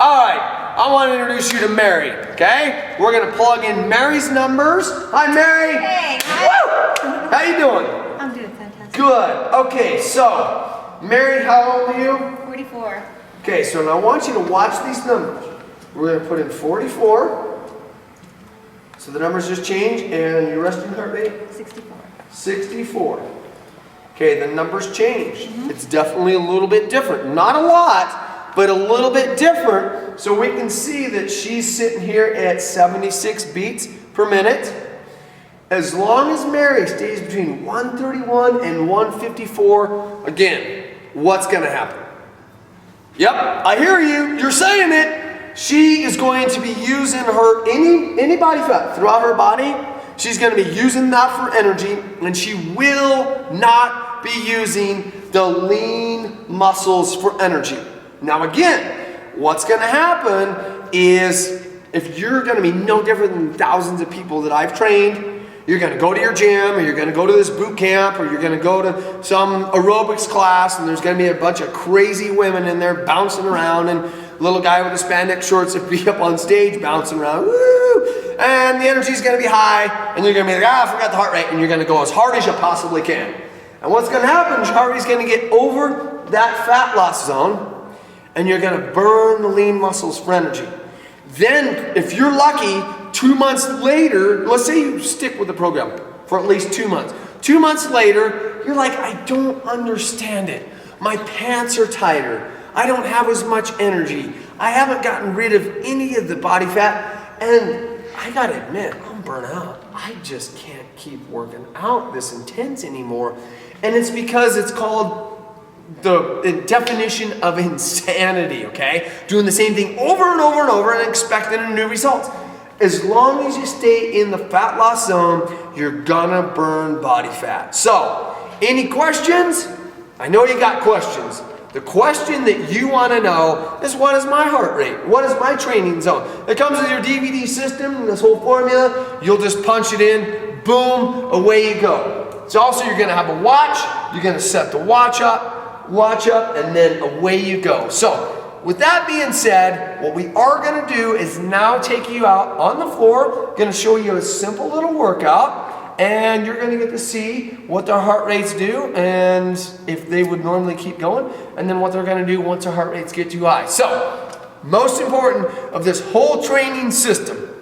All right, I want to introduce you to Mary, okay? We're going to plug in Mary's numbers. Hi, Mary. Hey. Hi. Woo! How you doing? I'm doing fantastic. Good. Okay, so, Mary, how old are you? 44. Okay, so now I want you to watch these numbers. We're going to put in 44. So the numbers just change, and your resting heart rate? 64. 64. Okay, the numbers changed. It's definitely a little bit different. Not a lot, but a little bit different. So we can see that she's sitting here at 76 beats per minute. As long as Mary stays between 131 and 154, again, what's going to happen? Yep, I hear you. You're saying it. She is going to be using her any body fat throughout her body. She's going to be using that for energy, and she will not be using the lean muscles for energy. Now again, what's going to happen is, if you're going to be no different than thousands of people that I've trained, you're going to go to your gym, or you're going to go to this boot camp, or you're going to go to some aerobics class, and there's going to be a bunch of crazy women in there bouncing around, and little guy with the spandex shorts that be up on stage bouncing around, woo! And the energy's going to be high, and you're going to be like, I forgot the heart rate, and you're going to go as hard as you possibly can. And what's going to happen is your heart rate's going to get over that fat loss zone, and you're going to burn the lean muscles for energy. Then, if you're lucky, 2 months later, let's say you stick with the program for at least 2 months. 2 months later, you're like, I don't understand it. My pants are tighter. I don't have as much energy. I haven't gotten rid of any of the body fat, and I gotta admit, I'm burnt out. I just can't keep working out this intense anymore. And it's because it's called the definition of insanity, okay? Doing the same thing over and over and over and expecting new results. As long as you stay in the fat loss zone, you're gonna burn body fat. So, any questions? I know you got questions. The question that you want to know is, what is my heart rate? What is my training zone? It comes with your DVD system, this whole formula. You'll just punch it in, boom, away you go. It's also, you're going to have a watch. You're going to set the watch up, and then away you go. So, with that being said, what we are going to do is now take you out on the floor. Going to show you a simple little workout. And you're going to get to see what their heart rates do, and if they would normally keep going, and then what they're going to do once their heart rates get too high. So, most important of this whole training system,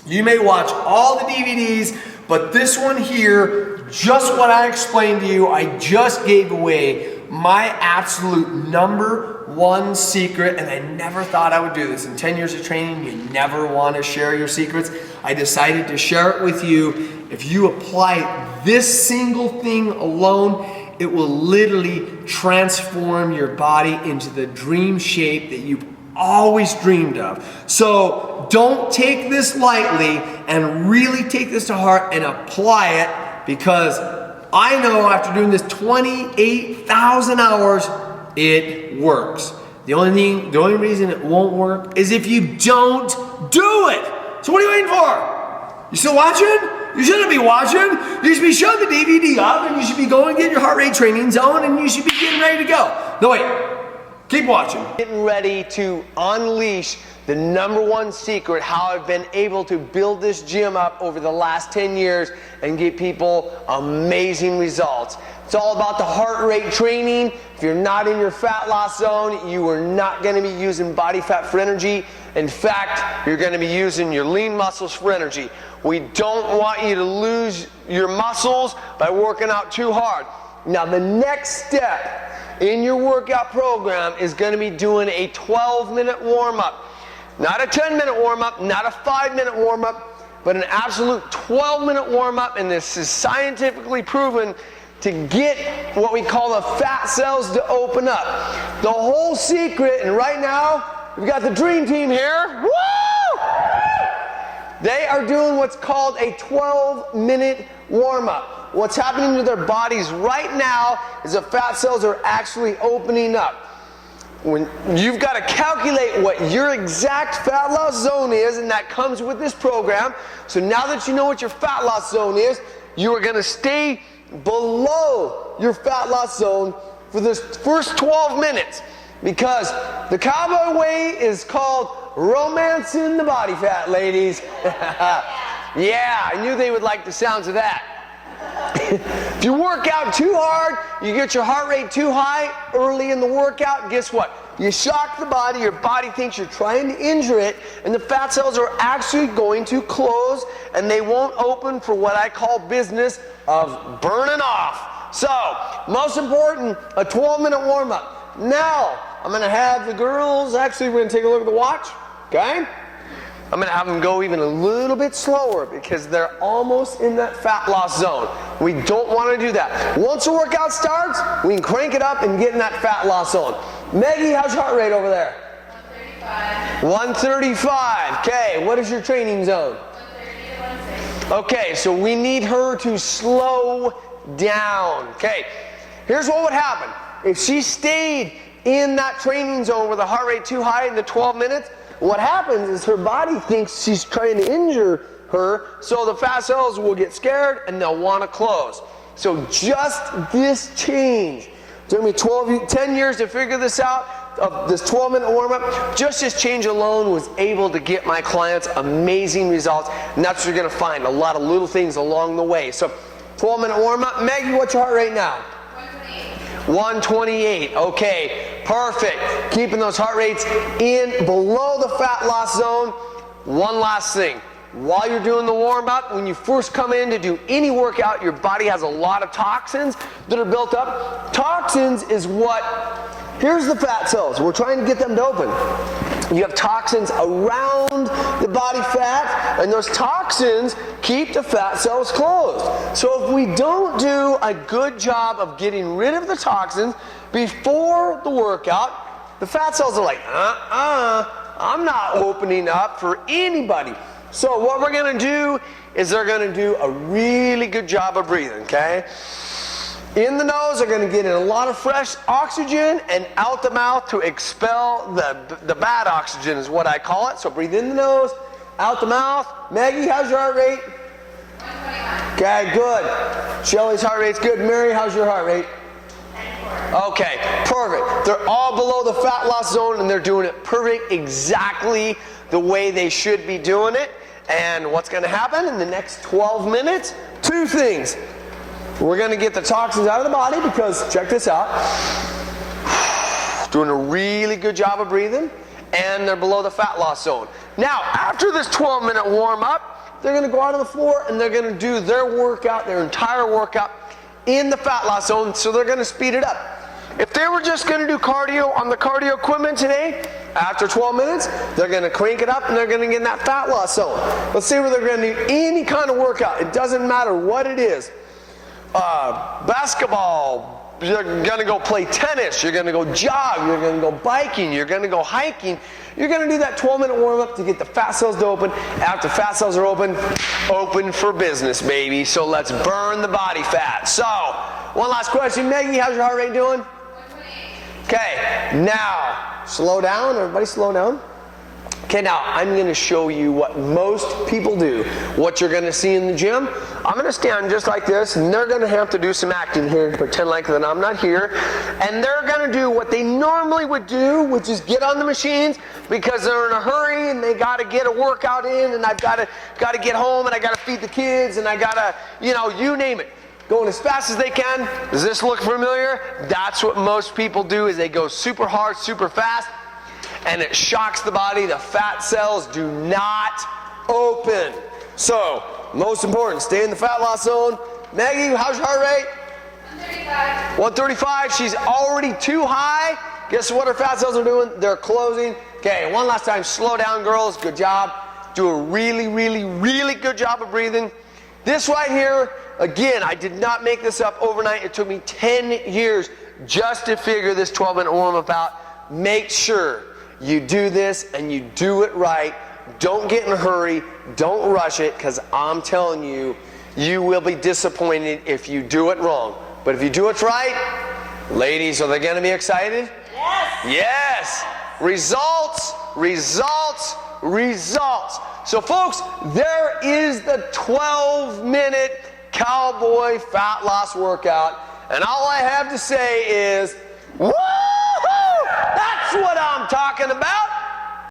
you may watch all the DVDs, but this one here, just what I explained to you, I just gave away my absolute #1 secret, and I never thought I would do this. In 10 years of training, you never want to share your secrets. I decided to share it with you. If you apply this single thing alone, it will literally transform your body into the dream shape that you've always dreamed of. So don't take this lightly, and really take this to heart and apply it, because I know after doing this 28,000 hours, it works. The only reason it won't work is if you don't do it. So what are you waiting for? You still watching? You shouldn't be watching. You should be shutting the DVD off, and you should be going and getting your heart rate training zone, and you should be getting ready to go. No, wait. Keep watching. Getting ready to unleash the #1 secret, how I've been able to build this gym up over the last 10 years and get people amazing results. It's all about the heart rate training. If you're not in your fat loss zone, you are not going to be using body fat for energy. In fact, you're going to be using your lean muscles for energy. We don't want you to lose your muscles by working out too hard. Now, the next step in your workout program is going to be doing a 12-minute warm-up. Not a 10-minute warm-up, not a 5-minute warm-up, but an absolute 12-minute warm-up, and this is scientifically proven to get what we call the fat cells to open up. The whole secret, and right now, we've got the dream team here. Woo! They are doing what's called a 12-minute warm-up. What's happening to their bodies right now is the fat cells are actually opening up. When you've got to calculate what your exact fat loss zone is, and that comes with this program. So now that you know what your fat loss zone is, you are going to stay below your fat loss zone for this first 12 minutes. because the cowboy way is called romancing the body fat, ladies. Yeah, I knew they would like the sounds of that. If you work out too hard, you get your heart rate too high early in the workout, guess what? You shock the body, your body thinks you're trying to injure it, and the fat cells are actually going to close, and they won't open for what I call business of burning off. So, most important, a 12-minute warm-up. Now, I'm going to have the girls, actually we're going to take a look at the watch, okay? I'm going to have them go even a little bit slower because they're almost in that fat loss zone. We don't want to do that. Once the workout starts, we can crank it up and get in that fat loss zone. Maggie, how's your heart rate over there? 135. 135. Okay, what is your training zone? 130 to 160. Okay, so we need her to slow down. Okay, here's what would happen. If she stayed in that training zone with a heart rate too high in the 12 minutes, what happens is her body thinks she's trying to injure her, so the fat cells will get scared and they'll want to close. So just this change, it took me 10 years to figure this out, of this 12-minute warm-up. Just this change alone was able to get my clients amazing results, and that's what you're going to find, a lot of little things along the way. So 12-minute warm-up. Maggie, what's your heart rate now? 128. Okay, perfect. Keeping those heart rates in below the fat loss zone. One last thing. While you're doing the warm-up, when you first come in to do any workout, your body has a lot of toxins that are built up. Toxins is what, here's the fat cells. We're trying to get them to open. You have toxins around the body fat, and those toxins keep the fat cells closed. So if we don't do a good job of getting rid of the toxins before the workout, the fat cells are like, I'm not opening up for anybody. So what we're going to do is they're going to do a really good job of breathing, okay? In the nose, they're going to get in a lot of fresh oxygen, and out the mouth to expel the bad oxygen is what I call it. So breathe in the nose, out the mouth. Maggie, how's your heart rate? 125. Okay, good. Shelly's heart rate's good. Mary, how's your heart rate? 94. Okay, perfect. They're all below the fat loss zone, and they're doing it perfect, exactly the way they should be doing it. And what's going to happen in the next 12 minutes? Two things. We're going to get the toxins out of the body because, check this out, doing a really good job of breathing, and they're below the fat loss zone. Now, after this 12-minute warm-up, they're going to go out on the floor and they're going to do their workout, their entire workout, in the fat loss zone, so they're going to speed it up. If they were just going to do cardio on the cardio equipment today, after 12 minutes, they're going to crank it up and they're going to get in that fat loss zone. Let's say where they're going to do any kind of workout. It doesn't matter what it is. Basketball, you're going to go play tennis, you're going to go jog, you're going to go biking, you're going to go hiking. You're going to do that 12-minute warm-up to get the fat cells to open. After fat cells are open for business, baby. So let's burn the body fat. So, one last question. Maggie, how's your heart rate doing? 128. Okay, now, slow down. Everybody slow down. Okay, now I'm going to show you what most people do. What you're going to see in the gym. I'm going to stand just like this, and they're going to have to do some acting here to pretend like that I'm not here. And they're going to do what they normally would do, which is get on the machines because they're in a hurry and they got to get a workout in, and I've got to get home, and I got to feed the kids, and I got to, you name it. Going as fast as they can. Does this look familiar? That's what most people do, is they go super hard, super fast, and it shocks the body. The fat cells do not open. So, most important, stay in the fat loss zone. Maggie, how's your heart rate? 135. 135. She's already too high. Guess what her fat cells are doing? They're closing. Okay, one last time. Slow down, girls. Good job. Do a really, really, really good job of breathing. This right here, again, I did not make this up overnight. It took me 10 years just to figure this 12-minute warm-up out. Make sure you do this and you do it right. Don't get in a hurry. Don't rush it, because I'm telling you, you will be disappointed if you do it wrong. But if you do it right, ladies, are they going to be excited? Yes. Yes. Results, results, results. So folks, there is the 12-minute cowboy fat loss workout. And all I have to say is, woo-hoo! I'm talking about